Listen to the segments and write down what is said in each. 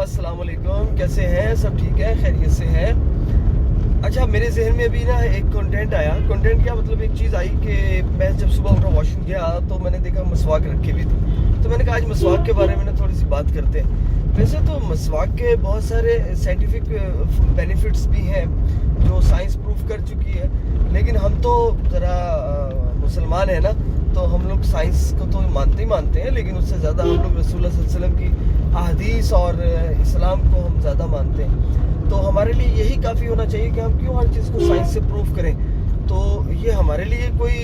अस्सलाम वालेकुम, कैसे हैं? सब ठीक है, खैरियत से है। अच्छा, मेरे जहन में अभी ना एक कंटेंट आया। कंटेंट क्या मतलब, एक चीज़ आई कि मैं जब सुबह उठा वॉशरूम गया तो मैंने देखा मसवाक रखी हुई थी। तो मैंने कहा आज मसवाक के बारे में ना थोड़ी सी बात करते हैं। वैसे तो मसवाक के बहुत सारे साइंटिफिक बेनिफिट्स भी हैं जो साइंस प्रूफ कर चुकी है, लेकिन हम तो ज़रा मुसलमान हैं ना, तो हम लोग साइंस को तो मानते ही मानते हैं, लेकिन उससे ज़्यादा हम लोग रसूलुल्लाह सल्लल्लाहु अलैहि वसल्लम की अहदीस और इस्लाम को हम ज़्यादा मानते हैं। तो हमारे लिए यही काफ़ी होना चाहिए कि हम क्यों हर चीज़ को साइंस से प्रूफ करें। तो ये हमारे लिए कोई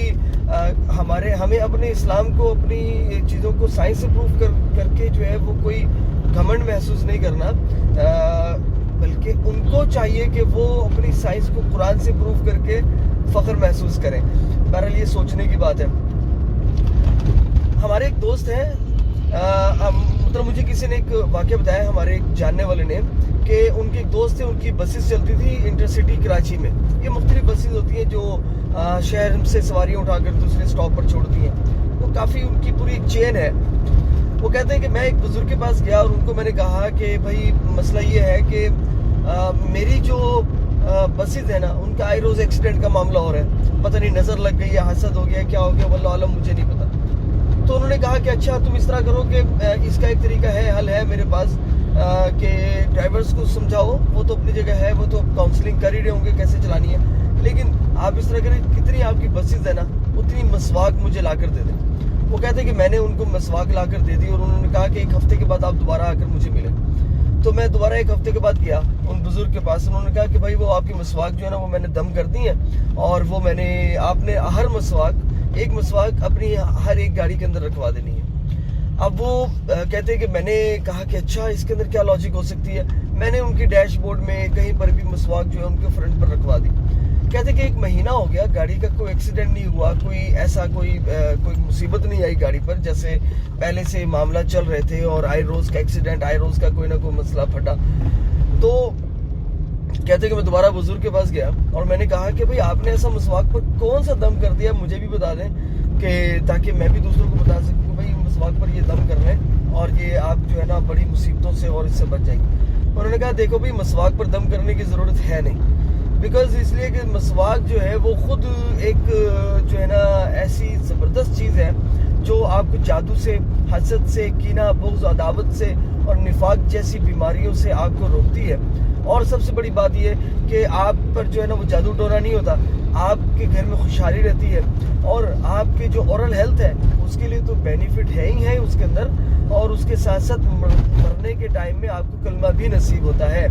हमें अपने इस्लाम को, अपनी चीज़ों को साइंस से प्रूफ करके जो है वो कोई घमंड महसूस नहीं करना, बल्कि उनको चाहिए कि वो अपनी साइंस को कुरान से प्रूफ करके फ़ख्र महसूस करें। बहरहाल ये सोचने की बात है। हमारे एक दोस्त हैं, मतलब मुझे किसी ने एक वाक़या बताया, हमारे एक जानने वाले ने, कि उनके एक दोस्त थे, उनकी बसेस चलती थी इंटरसिटी कराची में। ये मुख्तलिफ बसेस होती हैं जो शहर से सवारियाँ उठाकर दूसरे स्टॉप पर छोड़ती हैं। वो काफ़ी उनकी पूरी एक चेन है। वो कहते हैं कि मैं एक बुज़ुर्ग के पास गया और उनको मैंने कहा कि भाई मसला ये है कि मेरी जो बसेस है ना, उनका आई रोज़ एक्सीडेंट का मामला हो रहा है। पता नहीं नज़र लग गई या हसद हो गया, क्या हो गया, वल्लाह आलम, मुझे नहीं पता। तो उन्होंने कहा कि अच्छा तुम इस तरह करो कि इसका एक तरीका है, हल है मेरे पास, कि ड्राइवर्स को समझाओ, वो तो अपनी जगह है, वो तो काउंसलिंग कर ही रहे होंगे कैसे चलानी है, लेकिन आप इस तरह करें, कितनी आपकी बसेस है ना उतनी मसवाक मुझे ला कर दे दें। वो कहते हैं कि मैंने उनको मसवाक ला कर दे दी और उन्होंने कहा कि एक हफ्ते के बाद आप दोबारा आकर मुझे मिले। तो मैं दोबारा एक हफ्ते के बाद गया उन बुजुर्ग के पास। उन्होंने कहा कि भाई वो आपकी मसवाक जो है ना वो मैंने दम कर दी है, और वो आपने हर मसवाक, एक मसवाक अपनी हर एक गाड़ी के अंदर रखवा देनी है। अब वो कहते हैं कि मैंने कहा कि अच्छा इसके अंदर क्या लॉजिक हो सकती है। मैंने उनकी डैशबोर्ड में कहीं पर भी मसवाक जो है उनके फ्रंट पर रखवा दी। कहते कि एक महीना हो गया, गाड़ी का कोई एक्सीडेंट नहीं हुआ, कोई ऐसा कोई मुसीबत नहीं आई गाड़ी पर, जैसे पहले से मामला चल रहे थे, और आई रोज़ का एक्सीडेंट, आई रोज़ का कोई ना कोई मसला फटा। तो कहते कि मैं दोबारा बुजुर्ग के पास गया और मैंने कहा कि भाई आपने ऐसा मसवाक पर कौन सा दम कर दिया, मुझे भी बता दें, कि ताकि मैं भी दूसरों को बता सकूं कि भाई मसवाक पर ये दम कर रहे हैं और ये आप जो है ना बड़ी मुसीबतों से और इससे बच जाएंगे। उन्होंने कहा देखो भाई मसवाक पर दम करने की ज़रूरत है नहीं, बिकॉज इसलिए कि मसवाक जो है वो खुद एक जो है ना ऐसी ज़बरदस्त चीज़ है जो आपको जादू से, हसद से, कीना, बुग़्ज़, अदावत से और निफाक जैसी बीमारियों से आपको रोकती है। और सबसे बड़ी बात ये कि आप पर जो है ना वो जादू टोना नहीं होता, आपके घर में खुशहाली रहती है, और आपके जो ओरल हेल्थ है उसके लिए तो बेनिफिट है ही है उसके अंदर, और उसके साथ साथ मरने के टाइम में आपको कलमा भी नसीब होता है।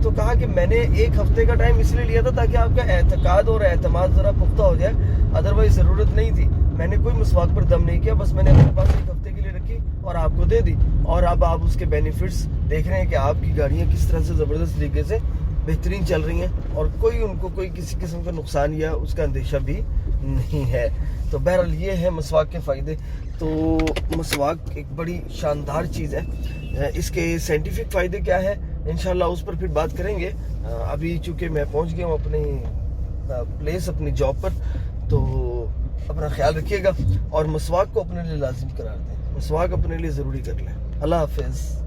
तो कहा कि मैंने एक हफ्ते का टाइम इसलिए लिया था ताकि आपका एतकाद और एतमाद ज़रा पुख्ता हो जाए, अदरवाइज ज़रूरत नहीं थी। मैंने कोई मसवाक पर दम नहीं किया, बस मैंने अपने पास एक हफ्ते के लिए रखी और आपको दे दी, और अब आप उसके बेनिफिट्स देख रहे हैं कि आपकी गाड़ियाँ किस तरह से ज़बरदस्त तरीके से बेहतरीन चल रही हैं, और उनको कोई किसी किस्म का नुकसान या उसका अंदेशा भी नहीं है। तो बहरहाल ये है मसवाक के फ़ायदे। तो मसवाक एक बड़ी शानदार चीज़ है। इसके साइंटिफिक फ़ायदे क्या है इंशाल्लाह उस पर फिर बात करेंगे। अभी चूँकि मैं पहुँच गया हूँ अपनी प्लेस, अपनी जॉब पर, तो अपना ख्याल रखिएगा और मसवाक को अपने लिए लाजिम करार दें, मसवाक अपने लिए ज़रूरी कर लें। अल्लाह हाफ़िज़।